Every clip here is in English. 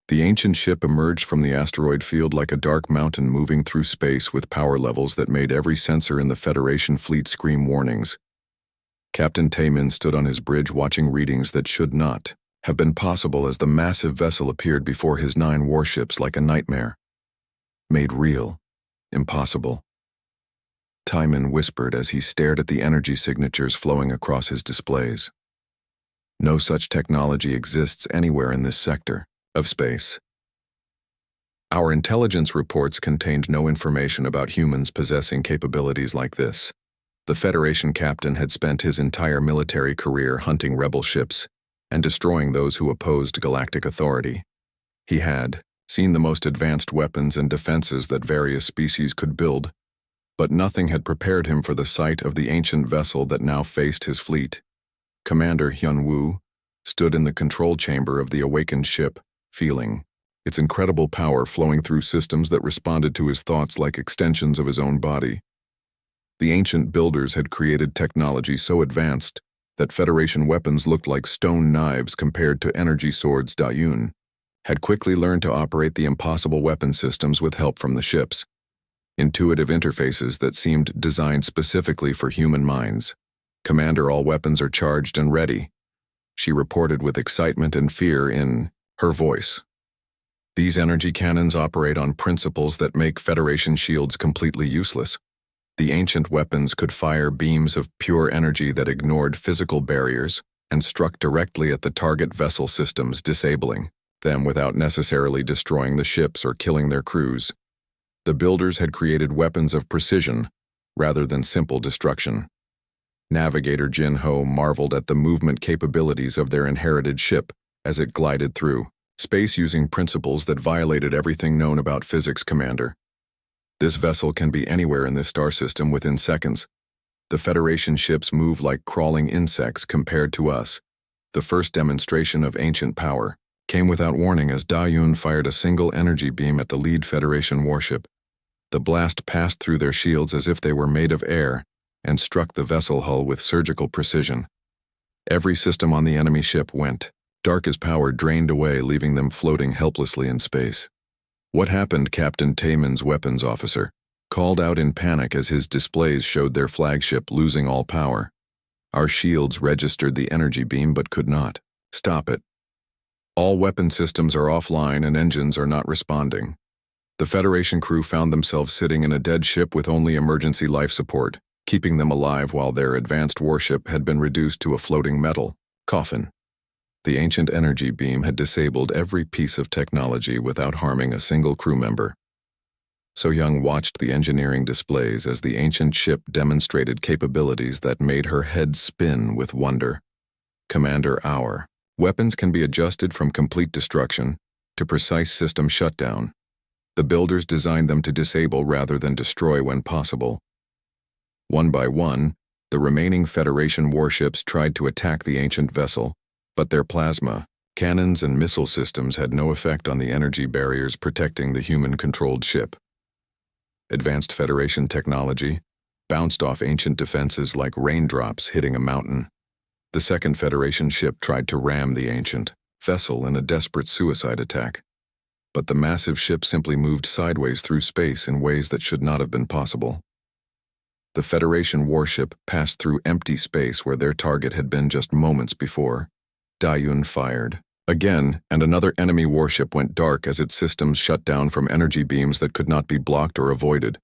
The ancient ship emerged from the asteroid field like a dark mountain moving through space with power levels that made every sensor in the Federation fleet scream warnings. Captain Taemin stood on his bridge watching readings that should not have been possible as the massive vessel appeared before his 9 warships like a nightmare. Made real. Impossible. Taemin whispered as he stared at the energy signatures flowing across his displays. No such technology exists anywhere in this sector of space. Our intelligence reports contained no information about humans possessing capabilities like this. The Federation captain had spent his entire military career hunting rebel ships and destroying those who opposed galactic authority. He had seen the most advanced weapons and defenses that various species could build, but nothing had prepared him for the sight of the ancient vessel that now faced his fleet. Commander Hyun-woo stood in the control chamber of the awakened ship, feeling its incredible power flowing through systems that responded to his thoughts like extensions of his own body. The ancient builders had created technology so advanced that Federation weapons looked like stone knives compared to energy swords. Dayun had quickly learned to operate the impossible weapon systems with help from the ships. Intuitive interfaces that seemed designed specifically for human minds. "Commander, all weapons are charged and ready," she reported with excitement and fear in her voice. "These energy cannons operate on principles that make Federation shields completely useless. The ancient weapons could fire beams of pure energy that ignored physical barriers and struck directly at the target vessel systems, disabling them without necessarily destroying the ships or killing their crews. The builders had created weapons of precision rather than simple destruction." Navigator Jin Ho marveled at the movement capabilities of their inherited ship as it glided through space using principles that violated everything known about physics. "Commander, this vessel can be anywhere in this star system within seconds. The Federation ships move like crawling insects compared to us." The first demonstration of ancient power came without warning as Dayun fired a single energy beam at the lead Federation warship. The blast passed through their shields as if they were made of air and struck the vessel hull with surgical precision. Every system on the enemy ship went dark as power drained away, leaving them floating helplessly in space. "What happened?" Captain Taemin's weapons officer called out in panic as his displays showed their flagship losing all power. "Our shields registered the energy beam but could not stop it. All weapon systems are offline and engines are not responding." The Federation crew found themselves sitting in a dead ship with only emergency life support, keeping them alive while their advanced warship had been reduced to a floating metal coffin. The ancient energy beam had disabled every piece of technology without harming a single crew member. So-young watched the engineering displays as the ancient ship demonstrated capabilities that made her head spin with wonder. "Commander, our weapons can be adjusted from complete destruction to precise system shutdown. The builders designed them to disable rather than destroy when possible." One by one, the remaining Federation warships tried to attack the ancient vessel, but their plasma, cannons and missile systems had no effect on the energy barriers protecting the human-controlled ship. Advanced Federation technology bounced off ancient defenses like raindrops hitting a mountain. The second Federation ship tried to ram the ancient vessel in a desperate suicide attack, but the massive ship simply moved sideways through space in ways that should not have been possible. The Federation warship passed through empty space where their target had been just moments before. Dayun fired again, and another enemy warship went dark as its systems shut down from energy beams that could not be blocked or avoided.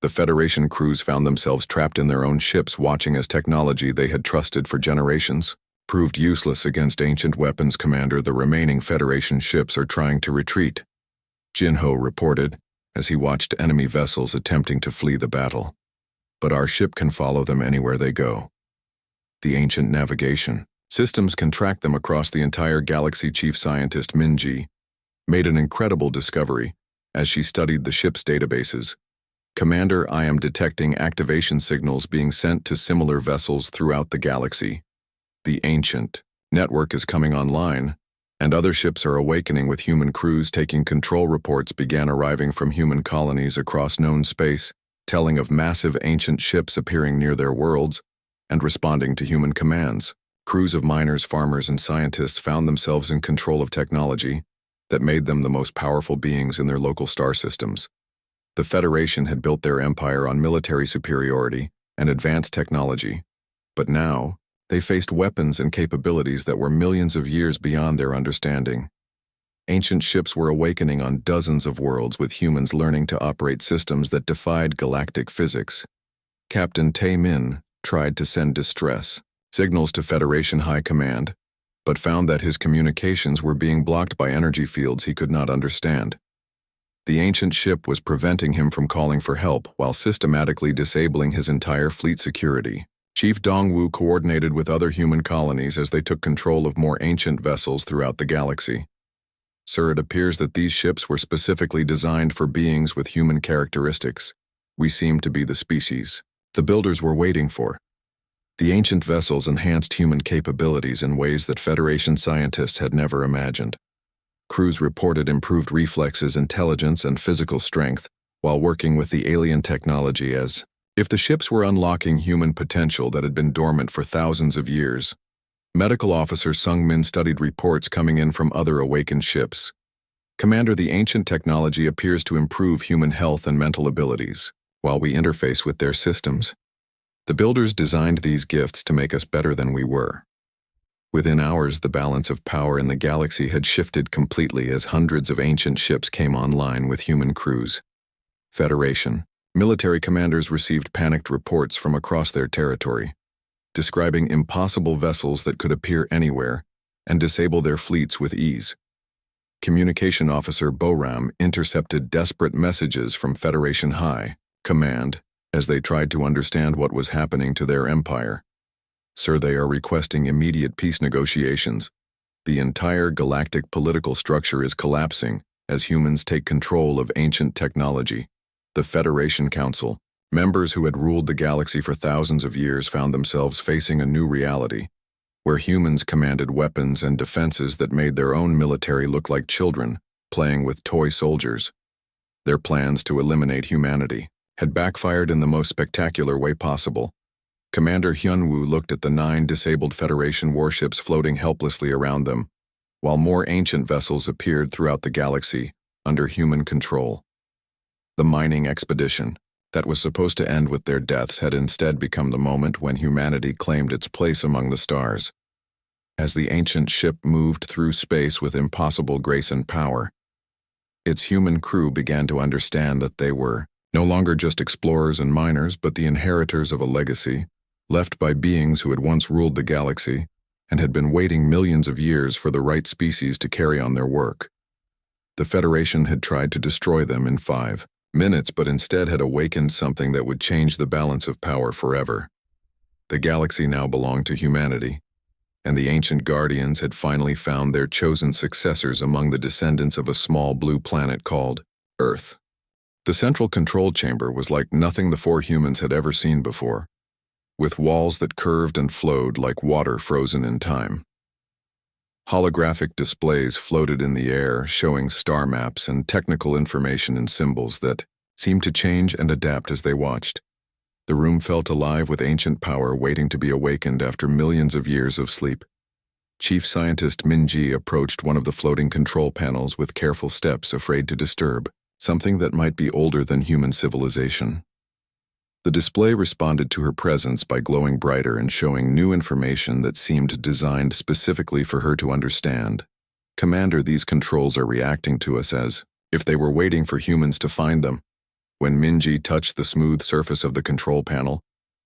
The Federation crews found themselves trapped in their own ships, watching as technology they had trusted for generations proved useless against ancient weapons. "Commander, the remaining Federation ships are trying to retreat," Jin Ho reported as he watched enemy vessels attempting to flee the battle. "But our ship can follow them anywhere they go. The ancient navigation systems can track them across the entire galaxy." Chief Scientist Minji made an incredible discovery as she studied the ship's databases. "Commander, I am detecting activation signals being sent to similar vessels throughout the galaxy. The ancient network is coming online, and other ships are awakening with human crews taking control." Reports began arriving from human colonies across known space, telling of massive ancient ships appearing near their worlds and responding to human commands. Crews of miners, farmers, and scientists found themselves in control of technology, that made them the most powerful beings in their local star systems. The Federation had built their empire on military superiority and advanced technology, but now they faced weapons and capabilities that were millions of years beyond their understanding. Ancient ships were awakening on dozens of worlds with humans learning to operate systems that defied galactic physics. Captain Tae-min tried to send distress signals to Federation High Command, but found that his communications were being blocked by energy fields he could not understand. The ancient ship was preventing him from calling for help while systematically disabling his entire fleet security. Chief Dongwu coordinated with other human colonies as they took control of more ancient vessels throughout the galaxy. Sir, it appears that these ships were specifically designed for beings with human characteristics. We seem to be the species the builders were waiting for. The ancient vessels enhanced human capabilities in ways that Federation scientists had never imagined. Crews reported improved reflexes, intelligence, and physical strength while working with the alien technology as if the ships were unlocking human potential that had been dormant for thousands of years. Medical Officer Sung Min studied reports coming in from other awakened ships. Commander, the ancient technology appears to improve human health and mental abilities while we interface with their systems. The builders designed these gifts to make us better than we were. Within hours, the balance of power in the galaxy had shifted completely as hundreds of ancient ships came online with human crews. Federation military commanders received panicked reports from across their territory, describing impossible vessels that could appear anywhere and disable their fleets with ease. Communication Officer Boram intercepted desperate messages from Federation High Command as they tried to understand what was happening to their empire. Sir, they are requesting immediate peace negotiations. The entire galactic political structure is collapsing as humans take control of ancient technology. The Federation Council, members who had ruled the galaxy for thousands of years, found themselves facing a new reality, where humans commanded weapons and defenses that made their own military look like children playing with toy soldiers. Their plans to eliminate humanity had backfired in the most spectacular way possible. Commander Hyunwoo looked at the 9 disabled Federation warships floating helplessly around them, while more ancient vessels appeared throughout the galaxy under human control. The mining expedition that was supposed to end with their deaths had instead become the moment when humanity claimed its place among the stars. As the ancient ship moved through space with impossible grace and power, its human crew began to understand that they were no longer just explorers and miners, but the inheritors of a legacy left by beings who had once ruled the galaxy and had been waiting millions of years for the right species to carry on their work. The Federation had tried to destroy them in 5 minutes, but instead had awakened something that would change the balance of power forever. The galaxy now belonged to humanity, and the ancient guardians had finally found their chosen successors among the descendants of a small blue planet called Earth. The central control chamber was like nothing the 4 humans had ever seen before, with walls that curved and flowed like water frozen in time. Holographic displays floated in the air, showing star maps and technical information in symbols that seemed to change and adapt as they watched. The room felt alive with ancient power waiting to be awakened after millions of years of sleep. Chief Scientist Min-ji approached one of the floating control panels with careful steps, afraid to disturb something that might be older than human civilization. The display responded to her presence by glowing brighter and showing new information that seemed designed specifically for her to understand. Commander, these controls are reacting to us as if they were waiting for humans to find them. When Min-ji touched the smooth surface of the control panel,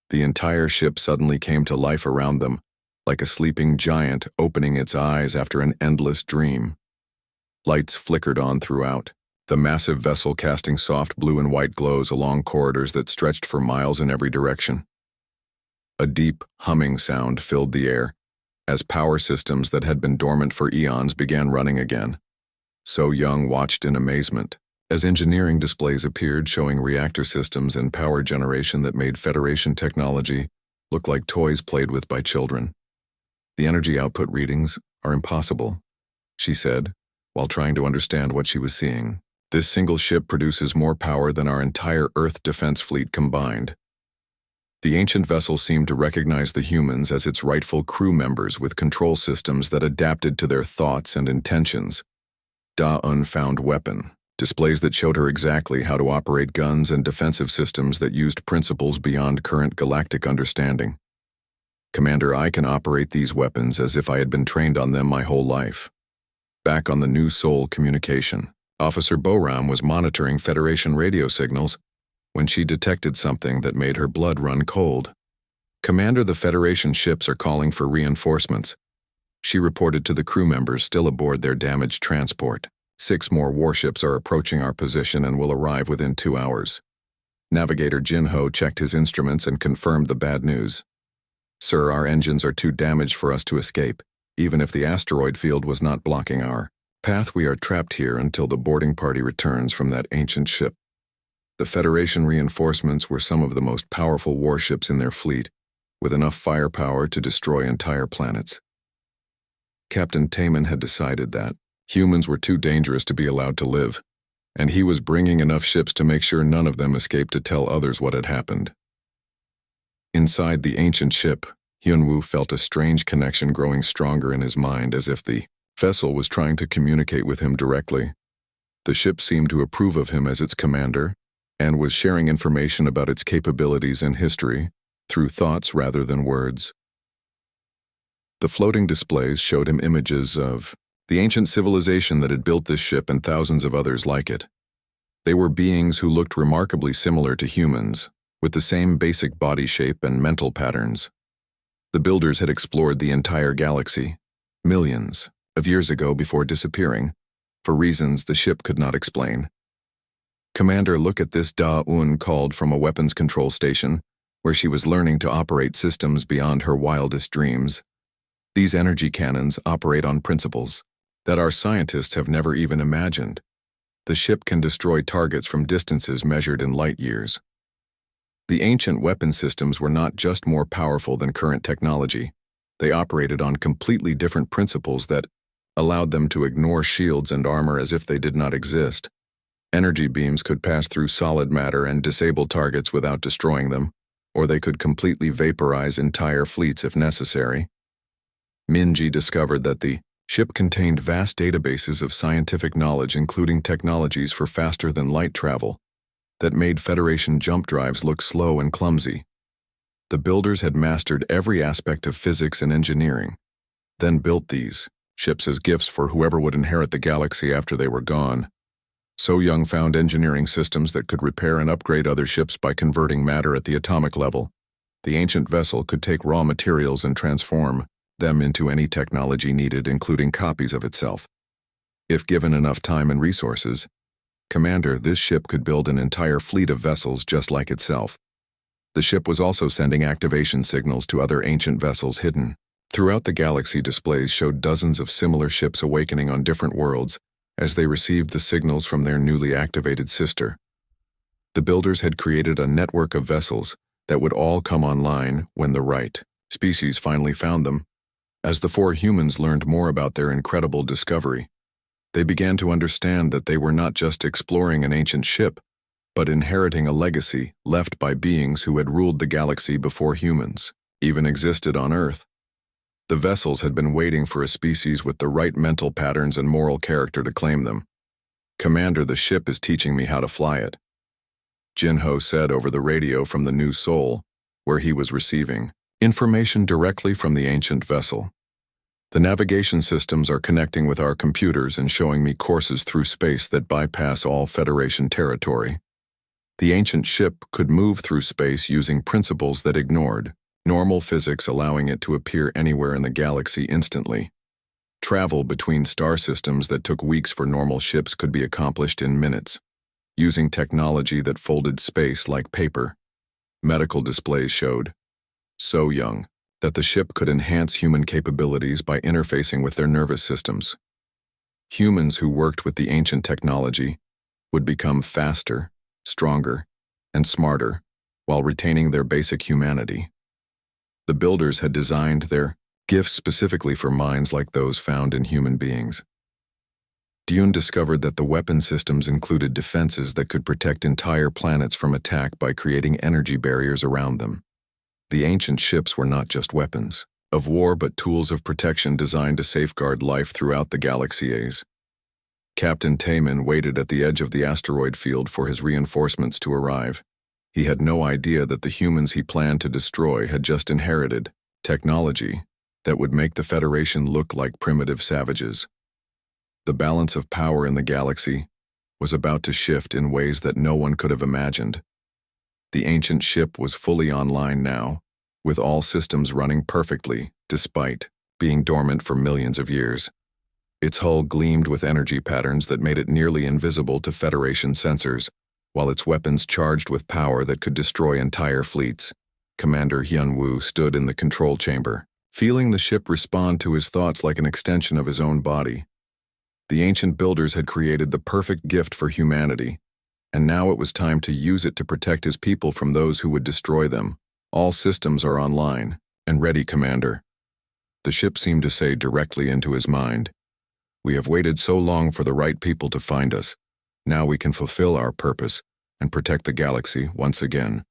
the entire ship suddenly came to life around them, like a sleeping giant opening its eyes after an endless dream. Lights flickered on throughout, the massive vessel casting soft blue and white glows along corridors that stretched for miles in every direction. A deep, humming sound filled the air, as power systems that had been dormant for eons began running again. So Young watched in amazement, as engineering displays appeared showing reactor systems and power generation that made Federation technology look like toys played with by children. The energy output readings are impossible, she said, while trying to understand what she was seeing. This single ship produces more power than our entire Earth defense fleet combined. The ancient vessel seemed to recognize the humans as its rightful crew members with control systems that adapted to their thoughts and intentions. Da-un found weapon, displays that showed her exactly how to operate guns and defensive systems that used principles beyond current galactic understanding. Commander, I can operate these weapons as if I had been trained on them my whole life. Back on the New Sol communication, Officer Boram was monitoring Federation radio signals when she detected something that made her blood run cold. Commander, the Federation ships are calling for reinforcements. She reported to the crew members still aboard their damaged transport. 6 more warships are approaching our position and will arrive within 2 hours. Navigator Jinho checked his instruments and confirmed the bad news. Sir, our engines are too damaged for us to escape. Even if the asteroid field was not blocking our path, we are trapped here until the boarding party returns from that ancient ship. The Federation reinforcements were some of the most powerful warships in their fleet, with enough firepower to destroy entire planets. Captain Taman had decided that humans were too dangerous to be allowed to live, and he was bringing enough ships to make sure none of them escaped to tell others what had happened. Inside the ancient ship, Hyunwoo felt a strange connection growing stronger in his mind, as if the vessel was trying to communicate with him directly. The ship seemed to approve of him as its commander, and was sharing information about its capabilities and history through thoughts rather than words. The floating displays showed him images of the ancient civilization that had built this ship and thousands of others like it. They were beings who looked remarkably similar to humans, with the same basic body shape and mental patterns. The builders had explored the entire galaxy, millions of years ago, before disappearing, for reasons the ship could not explain. Commander, look at this, Da-un called from a weapons control station, where she was learning to operate systems beyond her wildest dreams. These energy cannons operate on principles that our scientists have never even imagined. The ship can destroy targets from distances measured in light years. The ancient weapon systems were not just more powerful than current technology. They operated on completely different principles that allowed them to ignore shields and armor as if they did not exist. Energy beams could pass through solid matter and disable targets without destroying them, or they could completely vaporize entire fleets if necessary. Minji discovered that the ship contained vast databases of scientific knowledge, including technologies for faster-than-light travel, that made Federation jump drives look slow and clumsy. The builders had mastered every aspect of physics and engineering, then built these ships as gifts for whoever would inherit the galaxy after they were gone. So Young found engineering systems that could repair and upgrade other ships by converting matter at the atomic level. The ancient vessel could take raw materials and transform them into any technology needed, including copies of itself. If given enough time and resources, Commander, this ship could build an entire fleet of vessels just like itself. The ship was also sending activation signals to other ancient vessels hidden throughout the galaxy. Displays showed dozens of similar ships awakening on different worlds as they received the signals from their newly activated sister. The builders had created a network of vessels that would all come online when the right species finally found them. As the 4 humans learned more about their incredible discovery, they began to understand that they were not just exploring an ancient ship, but inheriting a legacy left by beings who had ruled the galaxy before humans even existed on Earth. The vessels had been waiting for a species with the right mental patterns and moral character to claim them. Commander, the ship is teaching me how to fly it, Jinho said over the radio from the New Sol, where he was receiving information directly from the ancient vessel. The navigation systems are connecting with our computers and showing me courses through space that bypass all Federation territory. The ancient ship could move through space using principles that ignored normal physics, allowing it to appear anywhere in the galaxy instantly. Travel between star systems that took weeks for normal ships could be accomplished in minutes, using technology that folded space like paper. Medical displays showed, so young, that the ship could enhance human capabilities by interfacing with their nervous systems. Humans who worked with the ancient technology would become faster, stronger, and smarter while retaining their basic humanity. The builders had designed their gifts specifically for minds like those found in human beings. Dune discovered that the weapon systems included defenses that could protect entire planets from attack by creating energy barriers around them. The ancient ships were not just weapons of war, but tools of protection designed to safeguard life throughout the galaxy. Captain Taemin waited at the edge of the asteroid field for his reinforcements to arrive. He had no idea that the humans he planned to destroy had just inherited technology that would make the Federation look like primitive savages. The balance of power in the galaxy was about to shift in ways that no one could have imagined. The ancient ship was fully online now, with all systems running perfectly, despite being dormant for millions of years. Its hull gleamed with energy patterns that made it nearly invisible to Federation sensors, while its weapons charged with power that could destroy entire fleets. Commander Hyun-woo stood in the control chamber, feeling the ship respond to his thoughts like an extension of his own body. The ancient builders had created the perfect gift for humanity, and now it was time to use it to protect his people from those who would destroy them. All systems are online and ready, Commander. The ship seemed to say directly into his mind. We have waited so long for the right people to find us. Now we can fulfill our purpose and protect the galaxy once again.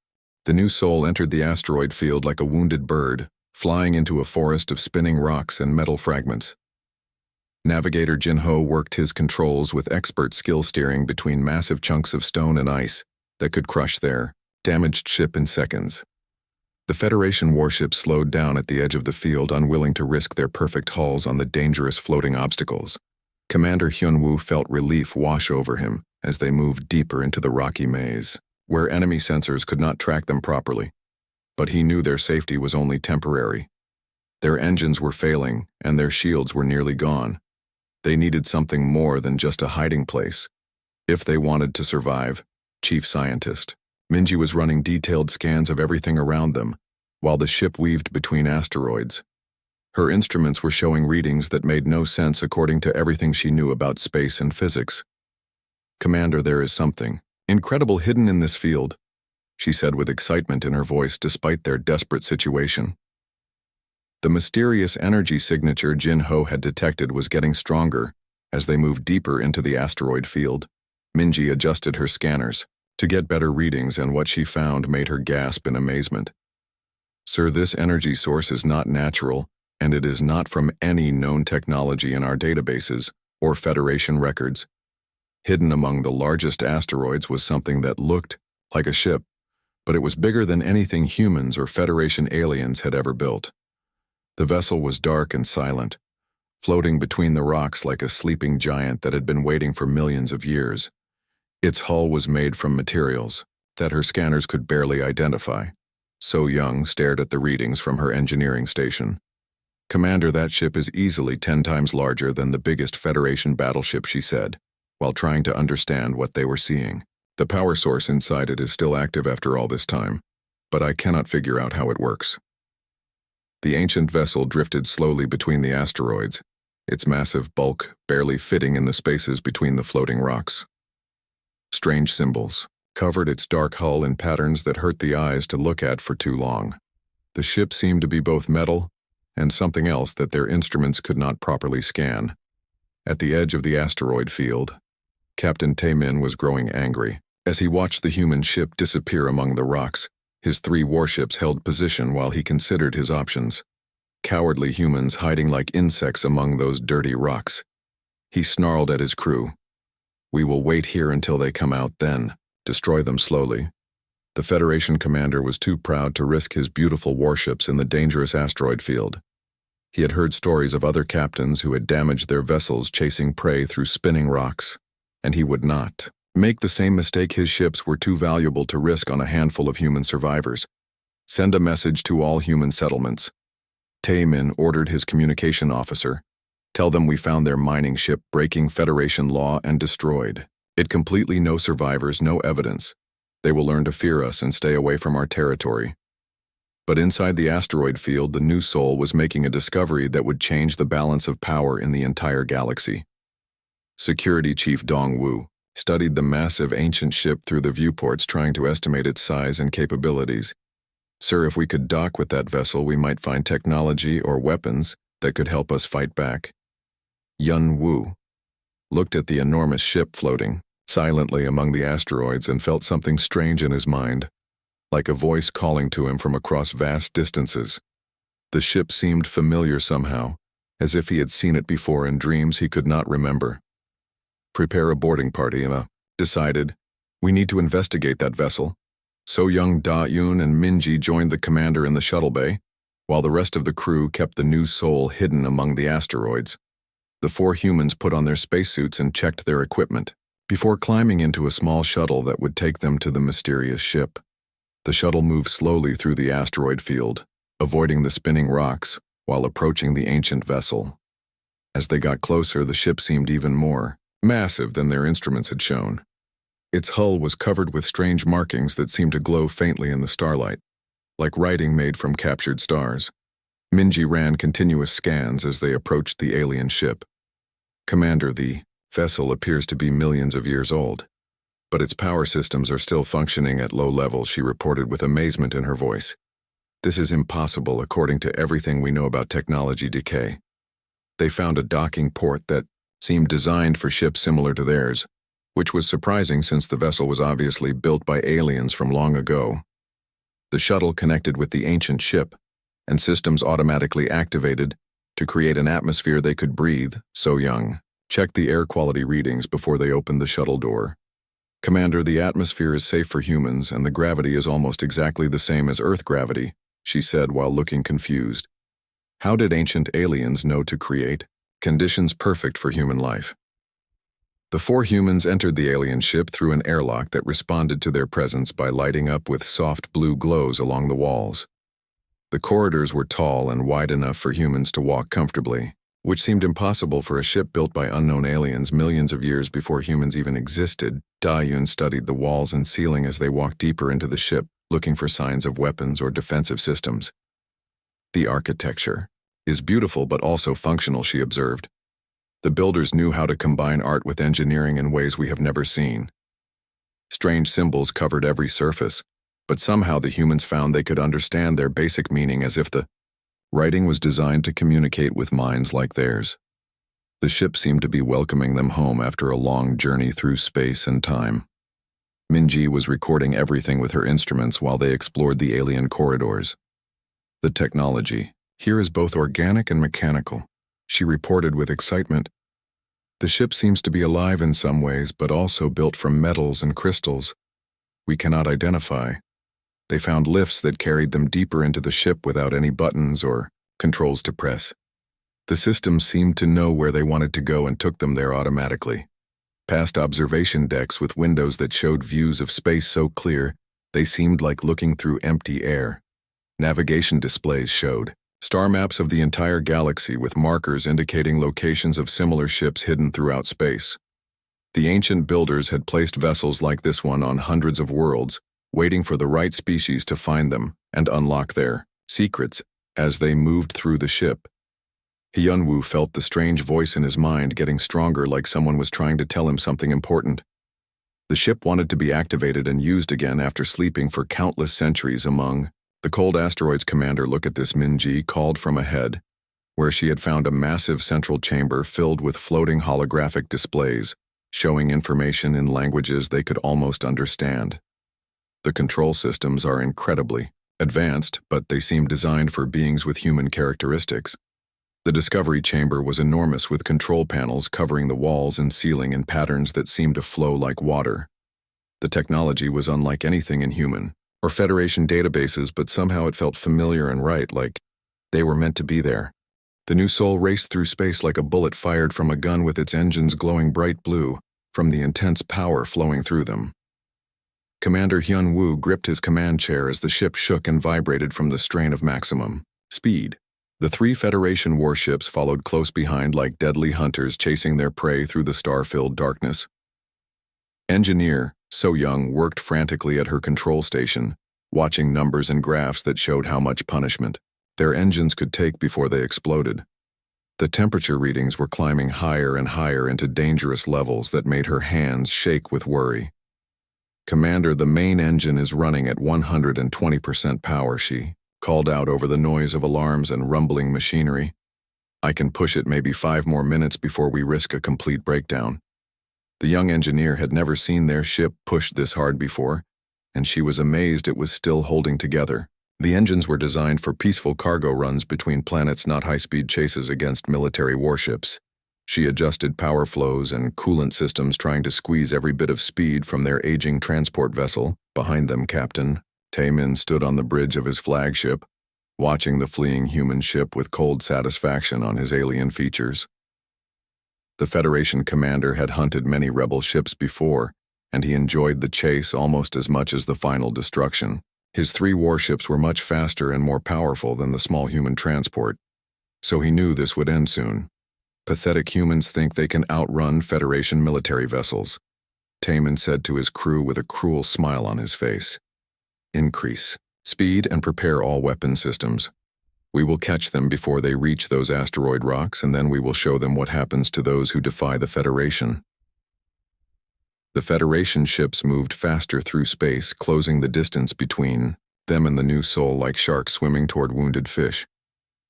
The new soul entered the asteroid field like a wounded bird, flying into a forest of spinning rocks and metal fragments. Navigator Jin-ho worked his controls with expert skill steering between massive chunks of stone and ice that could crush their damaged ship in seconds. The Federation warships slowed down at the edge of the field, unwilling to risk their perfect hulls on the dangerous floating obstacles. Commander Hyun-woo felt relief wash over him as they moved deeper into the rocky maze, where enemy sensors could not track them properly. But he knew their safety was only temporary. Their engines were failing, and their shields were nearly gone. They needed something more than just a hiding place. If they wanted to survive, Chief Scientist Minji was running detailed scans of everything around them, while the ship weaved between asteroids. Her instruments were showing readings that made no sense according to everything she knew about space and physics. Commander, there is something incredible hidden in this field, she said with excitement in her voice despite their desperate situation. The mysterious energy signature Jin-ho had detected was getting stronger as they moved deeper into the asteroid field. Minji adjusted her scanners to get better readings, and what she found made her gasp in amazement. Sir, this energy source is not natural, and it is not from any known technology in our databases or Federation records. Hidden among the largest asteroids was something that looked like a ship, but it was bigger than anything humans or Federation aliens had ever built. The vessel was dark and silent, floating between the rocks like a sleeping giant that had been waiting for millions of years. Its hull was made from materials that her scanners could barely identify. So Young stared at the readings from her engineering station. Commander, that ship is easily 10 times larger than the biggest Federation battleship, she said, while trying to understand what they were seeing. The power source inside it is still active after all this time, but I cannot figure out how it works. The ancient vessel drifted slowly between the asteroids, its massive bulk barely fitting in the spaces between the floating rocks. Strange symbols covered its dark hull in patterns that hurt the eyes to look at for too long. The ship seemed to be both metal and something else that their instruments could not properly scan. At the edge of the asteroid field, Captain Taemin was growing angry. As he watched the human ship disappear among the rocks, his 3 warships held position while he considered his options. Cowardly humans hiding like insects among those dirty rocks. He snarled at his crew. We will wait here until they come out, then destroy them slowly. The Federation commander was too proud to risk his beautiful warships in the dangerous asteroid field. He had heard stories of other captains who had damaged their vessels chasing prey through spinning rocks, and he would not make the same mistake. His ships were too valuable to risk on a handful of human survivors. Send a message to all human settlements. Taemin ordered his communication officer. Tell them we found their mining ship breaking Federation law and destroyed it completely. No survivors, no evidence. They will learn to fear us and stay away from our territory. But inside the asteroid field, the new soul was making a discovery that would change the balance of power in the entire galaxy. Security Chief Dong-woo studied the massive ancient ship through the viewports, trying to estimate its size and capabilities. Sir, if we could dock with that vessel, we might find technology or weapons that could help us fight back. Yun-woo looked at the enormous ship floating silently among the asteroids and felt something strange in his mind, like a voice calling to him from across vast distances. The ship seemed familiar somehow, as if he had seen it before in dreams he could not remember. Prepare a boarding party, Emma decided. We need to investigate that vessel. So Young, Da-Yoon, and Minji joined the commander in the shuttle bay, while the rest of the crew kept the new Soul hidden among the asteroids. The 4 humans put on their spacesuits and checked their equipment, before climbing into a small shuttle that would take them to the mysterious ship. The shuttle moved slowly through the asteroid field, avoiding the spinning rocks while approaching the ancient vessel. As they got closer, the ship seemed even more massive than their instruments had shown. Its hull was covered with strange markings that seemed to glow faintly in the starlight, like writing made from captured stars. Minji ran continuous scans as they approached the alien ship. Commander, the vessel appears to be millions of years old, but its power systems are still functioning at low levels, she reported with amazement in her voice. This is impossible according to everything we know about technology decay. They found a docking port that seemed designed for ships similar to theirs, which was surprising since the vessel was obviously built by aliens from long ago. The shuttle connected with the ancient ship, and systems automatically activated to create an atmosphere they could breathe. So Young checked the air quality readings before they opened the shuttle door. Commander, the atmosphere is safe for humans, and the gravity is almost exactly the same as Earth gravity, she said while looking confused. How did ancient aliens know to create conditions perfect for human life? The 4 humans entered the alien ship through an airlock that responded to their presence by lighting up with soft blue glows along the walls. The corridors were tall and wide enough for humans to walk comfortably, which seemed impossible for a ship built by unknown aliens millions of years before humans even existed. Da-Yoon studied the walls and ceiling as they walked deeper into the ship, looking for signs of weapons or defensive systems. The architecture is beautiful but also functional, she observed. The builders knew how to combine art with engineering in ways we have never seen. Strange symbols covered every surface, but somehow the humans found they could understand their basic meaning, as if the writing was designed to communicate with minds like theirs. The ship seemed to be welcoming them home after a long journey through space and time. Minji was recording everything with her instruments while they explored the alien corridors. The technology here is both organic and mechanical, she reported with excitement. The ship seems to be alive in some ways, but also built from metals and crystals we cannot identify. They found lifts that carried them deeper into the ship without any buttons or controls to press. The system seemed to know where they wanted to go and took them there automatically. Past observation decks with windows that showed views of space so clear they seemed like looking through empty air. Navigation displays showed star maps of the entire galaxy with markers indicating locations of similar ships hidden throughout space. The ancient builders had placed vessels like this one on hundreds of worlds, waiting for the right species to find them and unlock their secrets as they moved through the ship. Hyunwoo felt the strange voice in his mind getting stronger, like someone was trying to tell him something important. The ship wanted to be activated and used again after sleeping for countless centuries among the cold asteroids. Commander, look at this, Minji called from ahead, where she had found a massive central chamber filled with floating holographic displays, showing information in languages they could almost understand. The control systems are incredibly advanced, but they seem designed for beings with human characteristics. The discovery chamber was enormous, with control panels covering the walls and ceiling in patterns that seemed to flow like water. The technology was unlike anything in human or Federation databases, but somehow it felt familiar and right, like they were meant to be there. The new Soul raced through space like a bullet fired from a gun, with its engines glowing bright blue from the intense power flowing through them. Commander Hyunwoo gripped his command chair as the ship shook and vibrated from the strain of maximum speed. The 3 Federation warships followed close behind like deadly hunters chasing their prey through the star-filled darkness. Engineer So Young worked frantically at her control station, watching numbers and graphs that showed how much punishment their engines could take before they exploded. The temperature readings were climbing higher and higher into dangerous levels that made her hands shake with worry. Commander, the main engine is running at 120% power, she called out over the noise of alarms and rumbling machinery. I can push it maybe 5 more minutes before we risk a complete breakdown. The young engineer had never seen their ship pushed this hard before, and she was amazed it was still holding together. The engines were designed for peaceful cargo runs between planets, not high-speed chases against military warships. She adjusted power flows and coolant systems, trying to squeeze every bit of speed from their aging transport vessel. Behind them, Captain Taemin stood on the bridge of his flagship, watching the fleeing human ship with cold satisfaction on his alien features. The Federation commander had hunted many rebel ships before, and he enjoyed the chase almost as much as the final destruction. His 3 warships were much faster and more powerful than the small human transport, so he knew this would end soon. Pathetic humans think they can outrun Federation military vessels, Taemin said to his crew with a cruel smile on his face. Increase speed and prepare all weapon systems. We will catch them before they reach those asteroid rocks, and then we will show them what happens to those who defy the Federation. The Federation ships moved faster through space, closing the distance between them and the new Sol like sharks swimming toward wounded fish.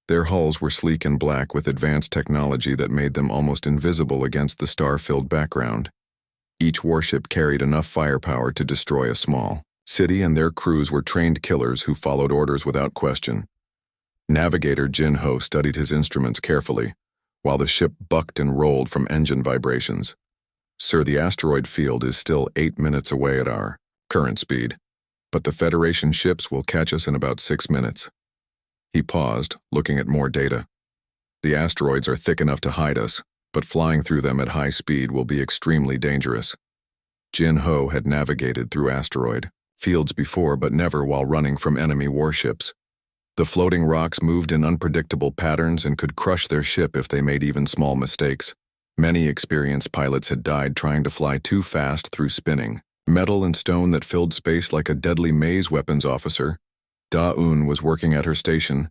Their hulls were sleek and black with advanced technology that made them almost invisible against the star-filled background. Each warship carried enough firepower to destroy a small city, and their crews were trained killers who followed orders without question. Navigator Jin Ho studied his instruments carefully, while the ship bucked and rolled from engine vibrations. Sir, the asteroid field is still 8 minutes away at our current speed, but the Federation ships will catch us in about 6 minutes. He paused, looking at more data. The asteroids are thick enough to hide us, but flying through them at high speed will be extremely dangerous. Jin Ho had navigated through asteroid fields before, but never while running from enemy warships. The floating rocks moved in unpredictable patterns and could crush their ship if they made even small mistakes. Many experienced pilots had died trying to fly too fast through spinning metal and stone that filled space like a deadly maze. Weapons officer Da-un was working at her station,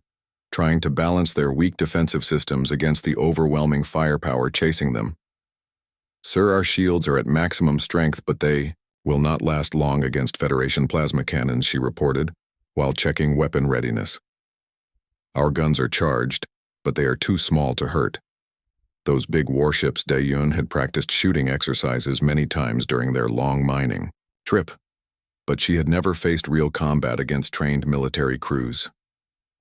trying to balance their weak defensive systems against the overwhelming firepower chasing them. Sir, our shields are at maximum strength, but they will not last long against Federation plasma cannons, she reported, while checking weapon readiness. Our guns are charged, but they are too small to hurt. Those big warships, Da-un had practiced shooting exercises many times during their long mining trip, but she had never faced real combat against trained military crews.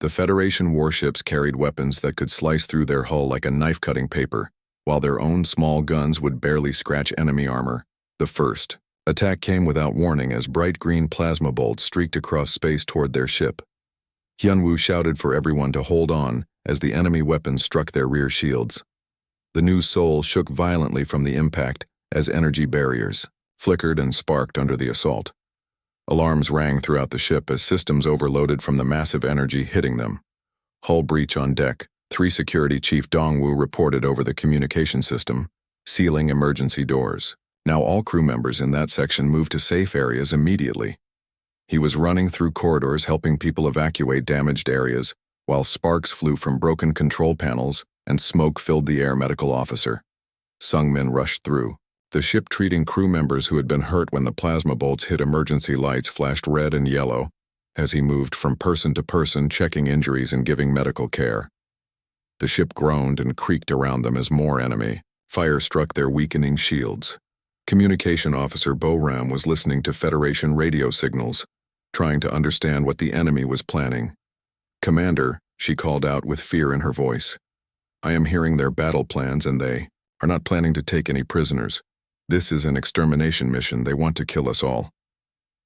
The Federation warships carried weapons that could slice through their hull like a knife-cutting paper, while their own small guns would barely scratch enemy armor. The first attack came without warning as bright green plasma bolts streaked across space toward their ship. Hyunwoo shouted for everyone to hold on as the enemy weapons struck their rear shields. The new Sol shook violently from the impact as energy barriers flickered and sparked under the assault. Alarms rang throughout the ship as systems overloaded from the massive energy hitting them. Hull breach on deck, 3 Security Chief Dongwoo reported over the communication system, sealing emergency doors. Now all crew members in that section moved to safe areas immediately. He was running through corridors helping people evacuate damaged areas, while sparks flew from broken control panels and smoke filled the air. Medical officer Sungmin rushed through. The ship treating crew members who had been hurt when the plasma bolts hit. Emergency lights flashed red and yellow as he moved from person to person, checking injuries and giving medical care. The ship groaned and creaked around them as more enemy fire struck their weakening shields. Communication officer Bo-ram was listening to Federation radio signals, trying to understand what the enemy was planning. "Commander," she called out with fear in her voice, "I am hearing their battle plans, and they are not planning to take any prisoners. This is an extermination mission. They want to kill us all."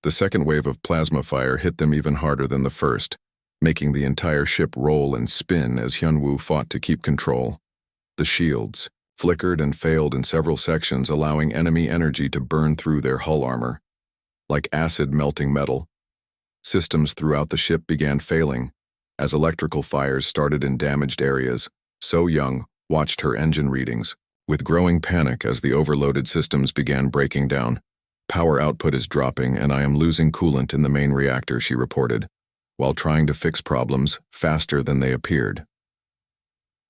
The second wave of plasma fire hit them even harder than the first, making the entire ship roll and spin as Hyunwoo fought to keep control. The shields flickered and failed in several sections, allowing enemy energy to burn through their hull armor. Like acid melting metal, systems throughout the ship began failing as electrical fires started in damaged areas. So Young watched her engine readings with growing panic as the overloaded systems began breaking down. "Power output is dropping and I am losing coolant in the main reactor," she reported, while trying to fix problems faster than they appeared.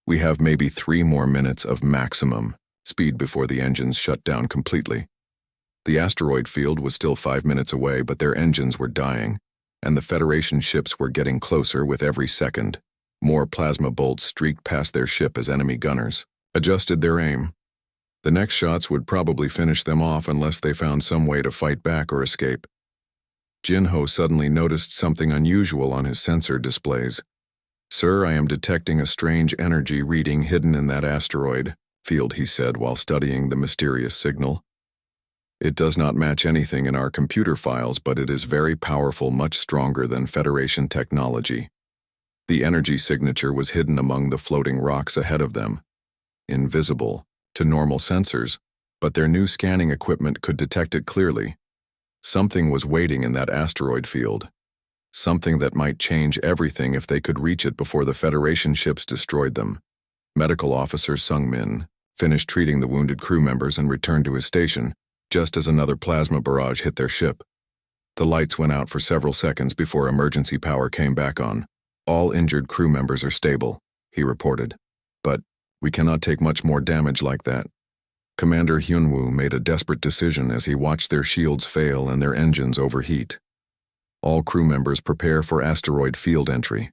"We have maybe 3 more minutes of maximum speed before the engines shut down completely." The asteroid field was still 5 minutes away, but their engines were dying, and the Federation ships were getting closer with every second. More plasma bolts streaked past their ship as enemy gunners adjusted their aim. The next shots would probably finish them off unless they found some way to fight back or escape. Jin Ho suddenly noticed something unusual on his sensor displays. "Sir, I am detecting a strange energy reading hidden in that asteroid," field, he said while studying the mysterious signal. It does not match anything in our computer files, but it is very powerful, much stronger than Federation technology. The energy signature was hidden among the floating rocks ahead of them, invisible to normal sensors, but their new scanning equipment could detect it clearly. Something was waiting in that asteroid field. Something that might change everything if they could reach it before the Federation ships destroyed them. Medical Officer Sung Min finished treating the wounded crew members and returned to his station, just as another plasma barrage hit their ship. The lights went out for several seconds before emergency power came back on. All injured crew members are stable, he reported. But we cannot take much more damage like that. Commander Hyunwoo made a desperate decision as he watched their shields fail and their engines overheat. All crew members prepare for asteroid field entry.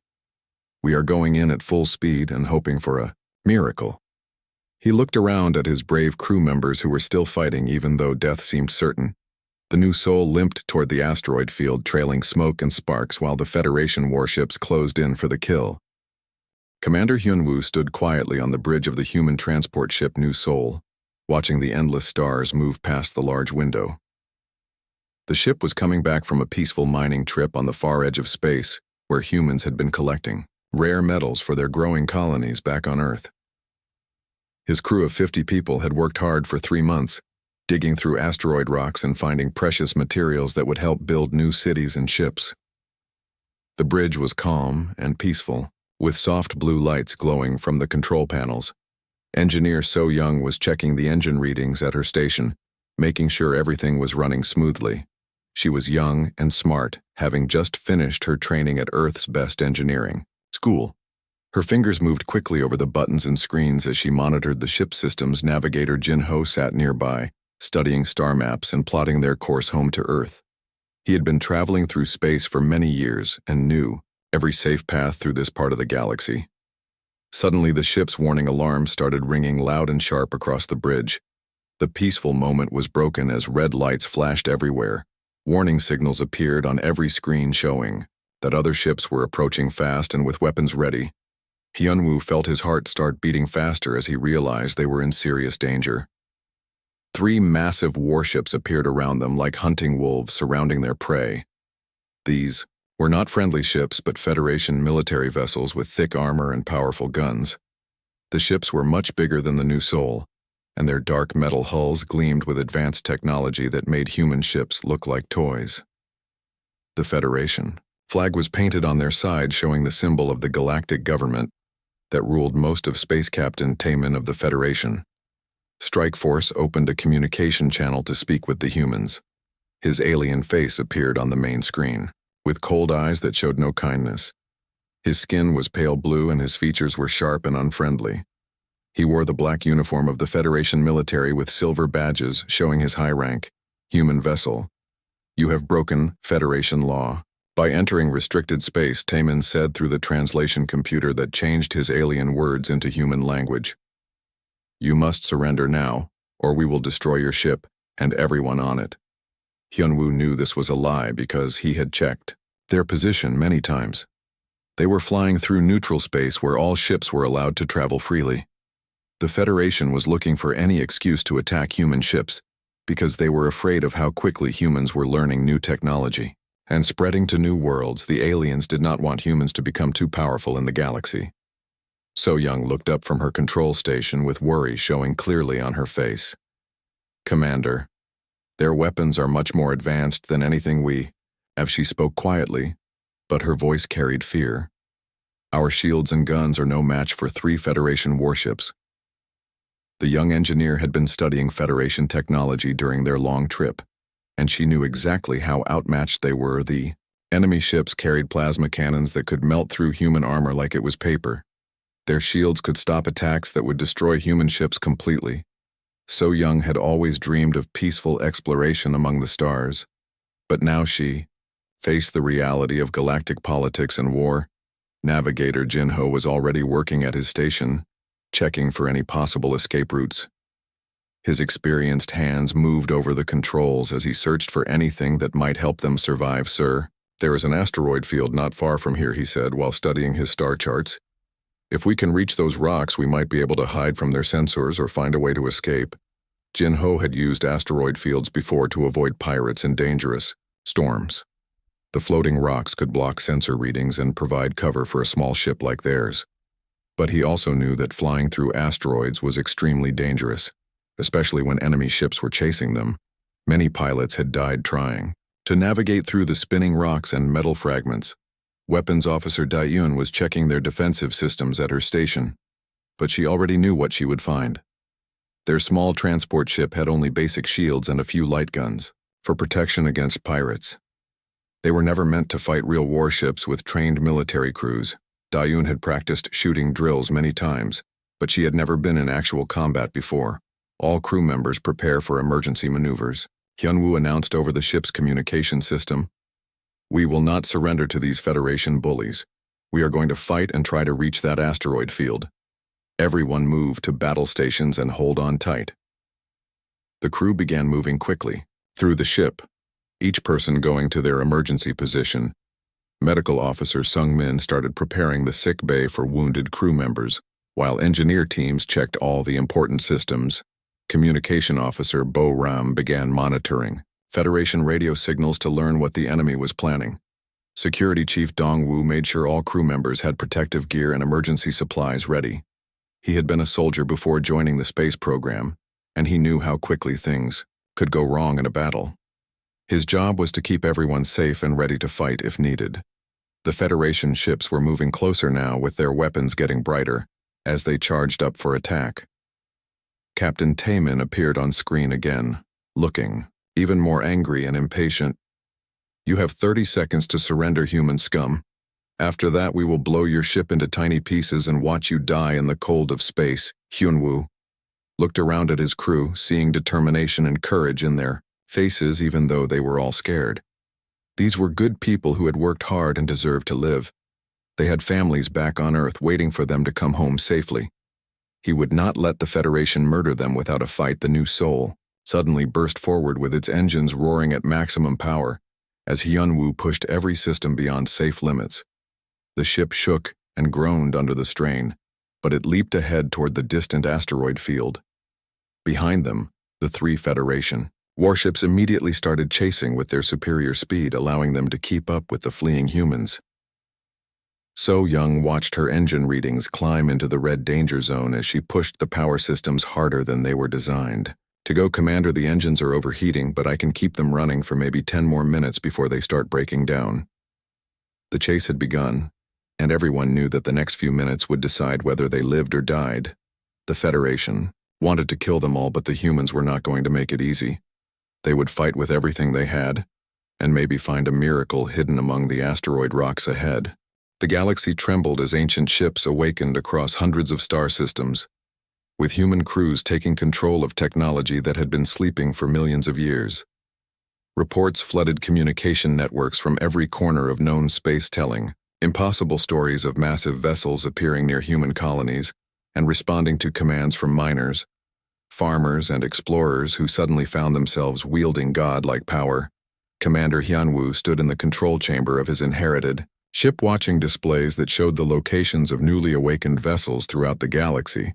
We are going in at full speed and hoping for a miracle. He looked around at his brave crew members who were still fighting even though death seemed certain. The new Soul limped toward the asteroid field, trailing smoke and sparks while the Federation warships closed in for the kill. Commander Hyunwoo stood quietly on the bridge of the human transport ship New Soul, watching the endless stars move past the large window. The ship was coming back from a peaceful mining trip on the far edge of space, where humans had been collecting rare metals for their growing colonies back on Earth. His crew of 50 people had worked hard for 3 months, digging through asteroid rocks and finding precious materials that would help build new cities and ships. The bridge was calm and peaceful, with soft blue lights glowing from the control panels. Engineer So Young was checking the engine readings at her station, making sure everything was running smoothly. She was young and smart, having just finished her training at Earth's best engineering school. Her fingers moved quickly over the buttons and screens as she monitored the ship systems. Navigator Jin Ho sat nearby, studying star maps and plotting their course home to Earth. He had been traveling through space for many years and knew every safe path through this part of the galaxy. Suddenly, the ship's warning alarm started ringing loud and sharp across the bridge. The peaceful moment was broken as red lights flashed everywhere. Warning signals appeared on every screen showing that other ships were approaching fast and with weapons ready. Hyunwoo felt his heart start beating faster as he realized they were in serious danger. 3 massive warships appeared around them like hunting wolves surrounding their prey. These were not friendly ships but Federation military vessels with thick armor and powerful guns. The ships were much bigger than the New Soul, and their dark metal hulls gleamed with advanced technology that made human ships look like toys. The Federation flag was painted on their side, showing the symbol of the Galactic government that ruled most of Space Captain Taemin of the Federation. Strike Force opened a communication channel to speak with the humans. His alien face appeared on the main screen, with cold eyes that showed no kindness. His skin was pale blue and his features were sharp and unfriendly. He wore the black uniform of the Federation military with silver badges showing his high rank. Human vessel. You have broken Federation law. By entering restricted space, Taemin said through the translation computer that changed his alien words into human language. You must surrender now, or we will destroy your ship and everyone on it. Hyunwoo knew this was a lie because he had checked their position many times. They were flying through neutral space where all ships were allowed to travel freely. The Federation was looking for any excuse to attack human ships because they were afraid of how quickly humans were learning new technology and spreading to new worlds. The aliens did not want humans to become too powerful in the galaxy. So Young looked up from her control station with worry showing clearly on her face. Commander, their weapons are much more advanced than anything she spoke quietly, but her voice carried fear. Our shields and guns are no match for 3 Federation warships. The young engineer had been studying Federation technology during their long trip, and she knew exactly how outmatched they were. The enemy ships carried plasma cannons that could melt through human armor like it was paper. Their shields could stop attacks that would destroy human ships completely. So Young had always dreamed of peaceful exploration among the stars, but now she faced the reality of galactic politics and war. Navigator Jin Ho was already working at his station, checking for any possible escape routes. His experienced hands moved over the controls as he searched for anything that might help them survive. Sir, there is an asteroid field not far from here, he said while studying his star charts. If we can reach those rocks, we might be able to hide from their sensors or find a way to escape. Jin Ho had used asteroid fields before to avoid pirates and dangerous storms. The floating rocks could block sensor readings and provide cover for a small ship like theirs. But he also knew that flying through asteroids was extremely dangerous, especially when enemy ships were chasing them. Many pilots had died trying to navigate through the spinning rocks and metal fragments. Weapons Officer Dayun was checking their defensive systems at her station, but she already knew what she would find. Their small transport ship had only basic shields and a few light guns for protection against pirates. They were never meant to fight real warships with trained military crews. Dayun had practiced shooting drills many times, but she had never been in actual combat before. All crew members prepare for emergency maneuvers. Hyunwoo announced over the ship's communication system, "We will not surrender to these Federation bullies. We are going to fight and try to reach that asteroid field. Everyone move to battle stations and hold on tight." The crew began moving quickly through the ship, each person going to their emergency position. Medical Officer Sung Min started preparing the sick bay for wounded crew members, while engineer teams checked all the important systems. Communication Officer Bo Ram began monitoring Federation radio signals to learn what the enemy was planning. Security Chief Dong Woo made sure all crew members had protective gear and emergency supplies ready. He had been a soldier before joining the space program, and he knew how quickly things could go wrong in a battle. His job was to keep everyone safe and ready to fight if needed. The Federation ships were moving closer now, with their weapons getting brighter as they charged up for attack. Captain Taemin appeared on screen again, looking even more angry and impatient. "You have 30 seconds to surrender, human scum. After that, we will blow your ship into tiny pieces and watch you die in the cold of space." Hyunwoo looked around at his crew, seeing determination and courage in their faces even though they were all scared. These were good people who had worked hard and deserved to live. They had families back on Earth waiting for them to come home safely. He would not let the Federation murder them without a fight. The new Soul suddenly burst forward with its engines roaring at maximum power as Hyunwoo pushed every system beyond safe limits. The ship shook and groaned under the strain, but it leaped ahead toward the distant asteroid field. Behind them, the three Federation warships immediately started chasing with their superior speed, allowing them to keep up with the fleeing humans. So Young watched her engine readings climb into the red danger zone as she pushed the power systems harder than they were designed. "To go, Commander, the engines are overheating, but I can keep them running for maybe 10 more minutes before they start breaking down." The chase had begun, and everyone knew that the next few minutes would decide whether they lived or died. The Federation wanted to kill them all, but the humans were not going to make it easy. They would fight with everything they had, and maybe find a miracle hidden among the asteroid rocks ahead. The galaxy trembled as ancient ships awakened across hundreds of star systems, with human crews taking control of technology that had been sleeping for millions of years. Reports flooded communication networks from every corner of known space, telling impossible stories of massive vessels appearing near human colonies and responding to commands from miners, farmers, and explorers who suddenly found themselves wielding god-like power. Commander Hyunwoo stood in the control chamber of his inherited ship, watching displays that showed the locations of newly awakened vessels throughout the galaxy.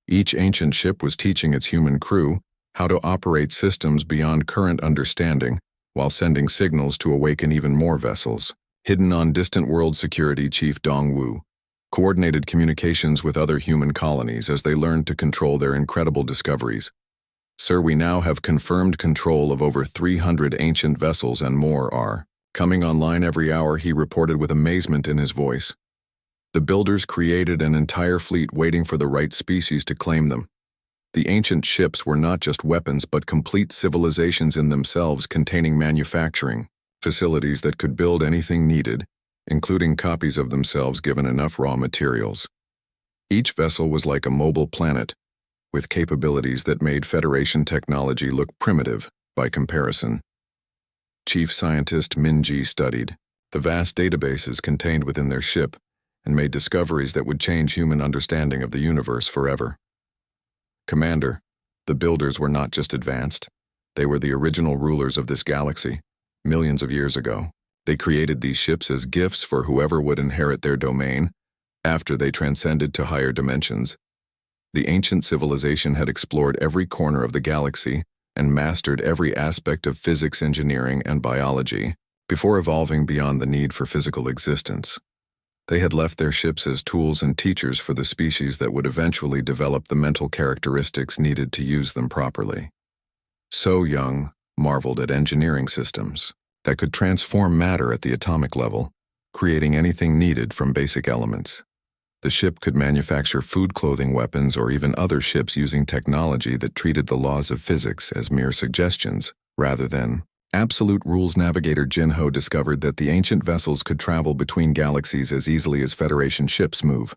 Each ancient ship was teaching its human crew how to operate systems beyond current understanding, while sending signals to awaken even more vessels. Hidden on distant world, Security Chief Dong Woo coordinated communications with other human colonies as they learned to control their incredible discoveries. "Sir, we now have confirmed control of over 300 ancient vessels, and more are coming online every hour," he reported with amazement in his voice. The builders created an entire fleet waiting for the right species to claim them. The ancient ships were not just weapons but complete civilizations in themselves, containing manufacturing facilities that could build anything needed, including copies of themselves given enough raw materials. Each vessel was like a mobile planet, with capabilities that made Federation technology look primitive by comparison. Chief Scientist Min-ji studied the vast databases contained within their ship and made discoveries that would change human understanding of the universe forever. "Commander, the builders were not just advanced. They were the original rulers of this galaxy, millions of years ago. They created these ships as gifts for whoever would inherit their domain, After they transcended to higher dimensions, the ancient civilization had explored every corner of the galaxy and mastered every aspect of physics, engineering, and biology before evolving beyond the need for physical existence. They had left their ships as tools and teachers for the species that would eventually develop the mental characteristics needed to use them properly. So Young marveled at engineering systems that could transform matter at the atomic level, creating anything needed from basic elements. The ship could manufacture food, clothing, weapons, or even other ships using technology that treated the laws of physics as mere suggestions, rather than absolute rules. Navigator Jinho discovered that the ancient vessels could travel between galaxies as easily as Federation ships move,